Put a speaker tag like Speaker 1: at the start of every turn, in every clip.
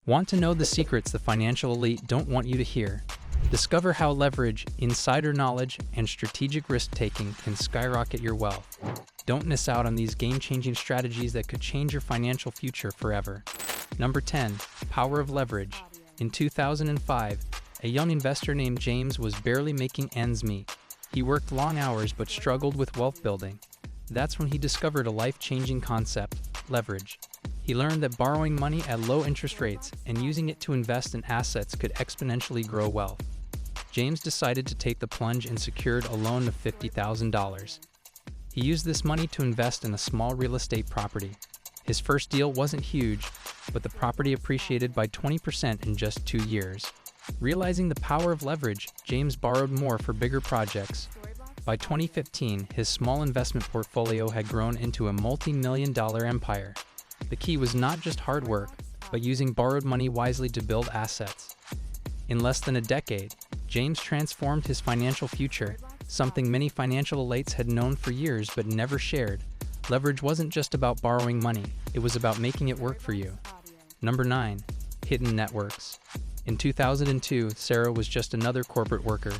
Speaker 1: Want to know the secrets the financial elite don't want you to hear? Discover how leverage, insider knowledge, and strategic risk-taking can skyrocket your wealth. Don't miss out on these game-changing strategies that could change your financial future forever. Number 10. Power of leverage. In 2005, a young investor named James was barely making ends meet. He worked long hours but struggled with wealth building. That's when he discovered a life-changing concept: leverage. He learned that borrowing money at low interest rates and using it to invest in assets could exponentially grow wealth. James decided to take the plunge and secured a loan of $50,000. He used this money to invest in a small real estate property. His first deal wasn't huge, but the property appreciated by 20% in just 2 years. Realizing the power of leverage, James borrowed more for bigger projects. By 2015, his small investment portfolio had grown into a multi-million-dollar empire. The key was not just hard work, but using borrowed money wisely to build assets. In less than a decade, James transformed his financial future, something many financial elites had known for years but never shared. Leverage wasn't just about borrowing money, it was about making it work for you. Number 9. Hidden networks. In 2002, Sarah was just another corporate worker,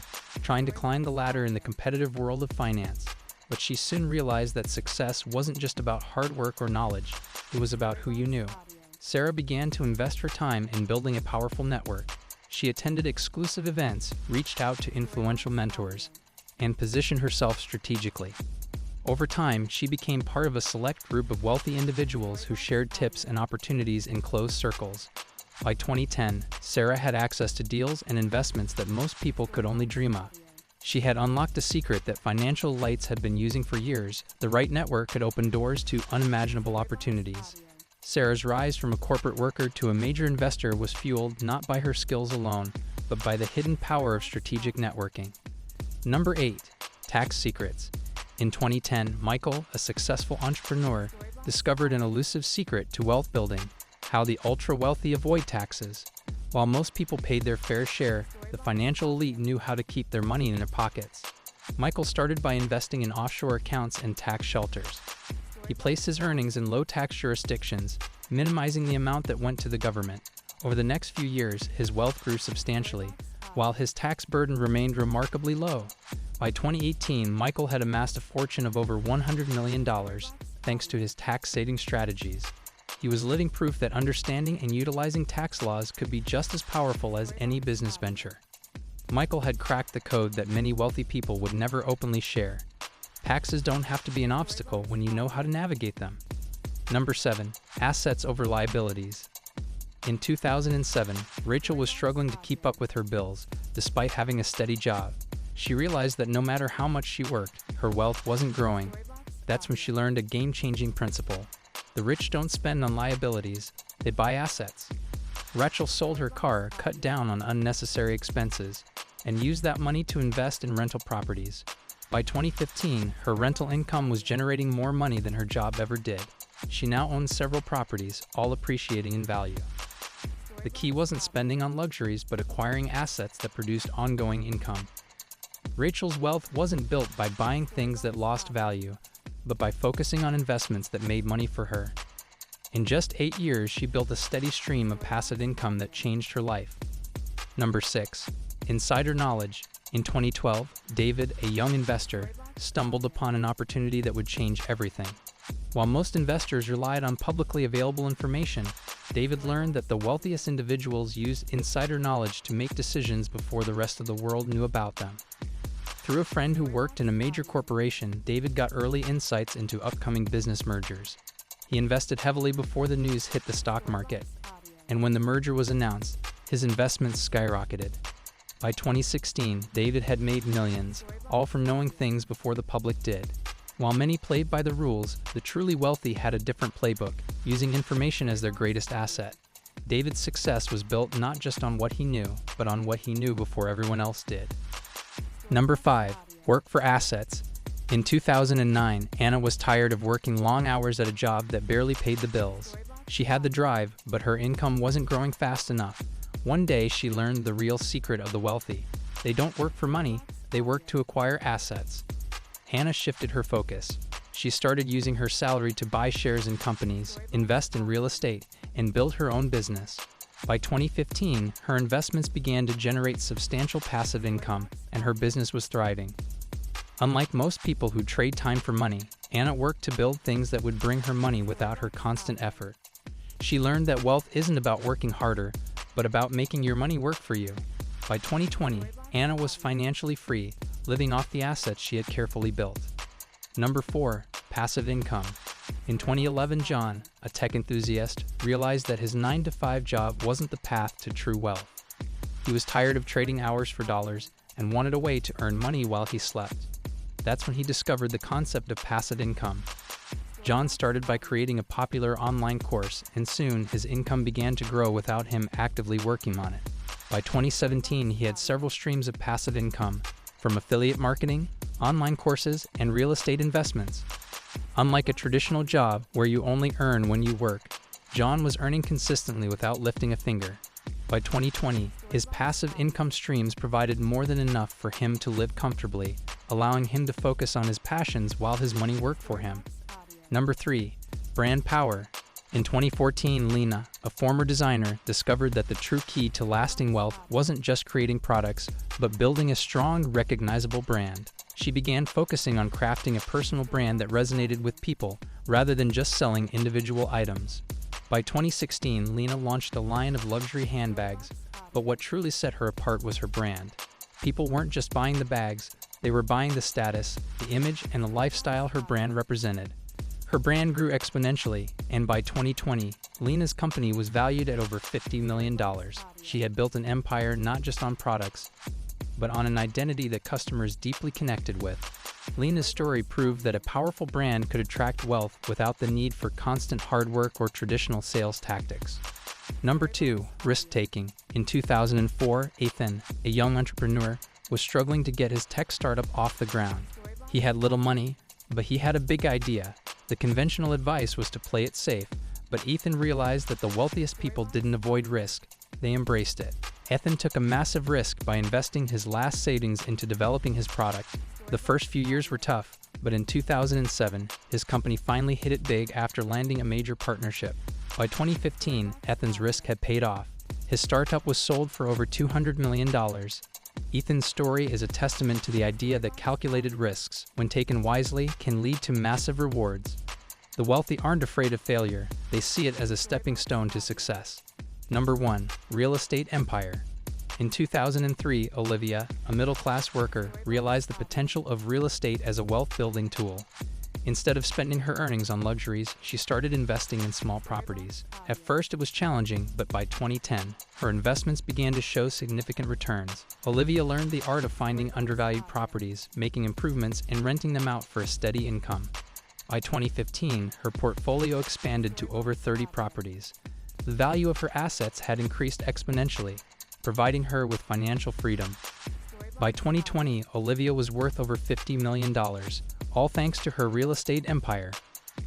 Speaker 1: trying to climb the ladder in the competitive world of finance. But she soon realized that success wasn't just about hard work or knowledge, it was about who you knew. Sarah began to invest her time in building a powerful network. She attended exclusive events, reached out to influential mentors, and positioned herself strategically. Over time, she became part of a select group of wealthy individuals who shared tips and opportunities in closed circles. By 2010, Sarah had access to deals and investments that most people could only dream of. She had unlocked a secret that financial elites had been using for years. The right network could open doors to unimaginable opportunities. Sarah's rise from a corporate worker to a major investor was fueled not by her skills alone, but by the hidden power of strategic networking. Number 8. Tax secrets. In 2010, Michael, a successful entrepreneur, discovered an elusive secret to wealth building: how the ultra-wealthy avoid taxes. While most people paid their fair share, the financial elite knew how to keep their money in their pockets. Michael started by investing in offshore accounts and tax shelters. He placed his earnings in low-tax jurisdictions, minimizing the amount that went to the government. Over the next few years, his wealth grew substantially, while his tax burden remained remarkably low. By 2018, Michael had amassed a fortune of over $100 million, thanks to his tax-saving strategies. He was living proof that understanding and utilizing tax laws could be just as powerful as any business venture. Michael had cracked the code that many wealthy people would never openly share. Taxes don't have to be an obstacle when you know how to navigate them. Number 7. Assets over liabilities. In 2007, Rachel was struggling to keep up with her bills, despite having a steady job. She realized that no matter how much she worked, her wealth wasn't growing. That's when she learned a game-changing principle. The rich don't spend on liabilities, they buy assets. Rachel sold her car, cut down on unnecessary expenses, and used that money to invest in rental properties. By 2015, her rental income was generating more money than her job ever did. She now owns several properties, all appreciating in value. The key wasn't spending on luxuries, but acquiring assets that produced ongoing income. Rachel's wealth wasn't built by buying things that lost value, but by focusing on investments that made money for her. In just 8 years, she built a steady stream of passive income that changed her life. Number 6. Insider knowledge. In 2012, David, a young investor, stumbled upon an opportunity that would change everything. While most investors relied on publicly available information, David learned that the wealthiest individuals used insider knowledge to make decisions before the rest of the world knew about them. Through a friend who worked in a major corporation, David got early insights into upcoming business mergers. He invested heavily before the news hit the stock market, and when the merger was announced, his investments skyrocketed. By 2016, David had made millions, all from knowing things before the public did. While many played by the rules, the truly wealthy had a different playbook, using information as their greatest asset. David's success was built not just on what he knew, but on what he knew before everyone else did. Number 5. Work for assets. In 2009, Anna was tired of working long hours at a job that barely paid the bills. She had the drive, but her income wasn't growing fast enough. One day, she learned the real secret of the wealthy. They don't work for money, they work to acquire assets. Hannah shifted her focus. She started using her salary to buy shares in companies, invest in real estate, and build her own business. By 2015, her investments began to generate substantial passive income, and her business was thriving. Unlike most people who trade time for money, Anna worked to build things that would bring her money without her constant effort. She learned that wealth isn't about working harder, but about making your money work for you. By 2020, Anna was financially free, living off the assets she had carefully built. Number 4. Passive income. In 2011, John, a tech enthusiast, realized that his 9-to-5 job wasn't the path to true wealth. He was tired of trading hours for dollars and wanted a way to earn money while he slept. That's when he discovered the concept of passive income. John started by creating a popular online course, and soon his income began to grow without him actively working on it. By 2017, he had several streams of passive income, from affiliate marketing, online courses, and real estate investments. Unlike a traditional job where you only earn when you work, John was earning consistently without lifting a finger. By 2020, his passive income streams provided more than enough for him to live comfortably, allowing him to focus on his passions while his money worked for him. Number 3. Brand power. In 2014, Lena, a former designer, discovered that the true key to lasting wealth wasn't just creating products, but building a strong, recognizable brand. She began focusing on crafting a personal brand that resonated with people, rather than just selling individual items. By 2016, Lena launched a line of luxury handbags, but what truly set her apart was her brand. People weren't just buying the bags, they were buying the status, the image, and the lifestyle her brand represented. Her brand grew exponentially, and by 2020, Lena's company was valued at over $50 million. She had built an empire not just on products, but on an identity that customers deeply connected with. Lena's story proved that a powerful brand could attract wealth without the need for constant hard work or traditional sales tactics. Number 2. Risk-taking. In 2004, Ethan, a young entrepreneur, was struggling to get his tech startup off the ground. He had little money, but he had a big idea. The conventional advice was to play it safe, but Ethan realized that the wealthiest people didn't avoid risk, they embraced it. Ethan took a massive risk by investing his last savings into developing his product. The first few years were tough, but in 2007, his company finally hit it big after landing a major partnership. By 2015, Ethan's risk had paid off. His startup was sold for over $200 million. Ethan's story is a testament to the idea that calculated risks, when taken wisely, can lead to massive rewards. The wealthy aren't afraid of failure, they see it as a stepping stone to success. Number 1. Real estate empire. In 2003, Olivia, a middle-class worker, realized the potential of real estate as a wealth-building tool. Instead of spending her earnings on luxuries, she started investing in small properties. At first it was challenging, but by 2010, her investments began to show significant returns. Olivia learned the art of finding undervalued properties, making improvements, and renting them out for a steady income. By 2015, her portfolio expanded to over 30 properties. The value of her assets had increased exponentially, providing her with financial freedom. By 2020, Olivia was worth over $50 million. All thanks to her real estate empire.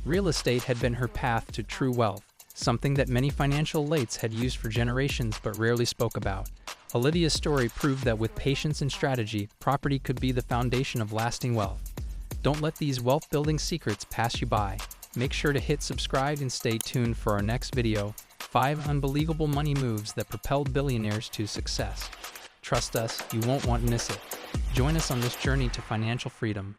Speaker 1: Real estate had been her path to true wealth, something that many financial elites had used for generations but rarely spoke about. Olivia's story proved that with patience and strategy, property could be the foundation of lasting wealth. Don't let these wealth-building secrets pass you by. Make sure to hit subscribe and stay tuned for our next video, 5 unbelievable money moves that propelled billionaires to success. Trust us, you won't want to miss it. Join us on this journey to financial freedom.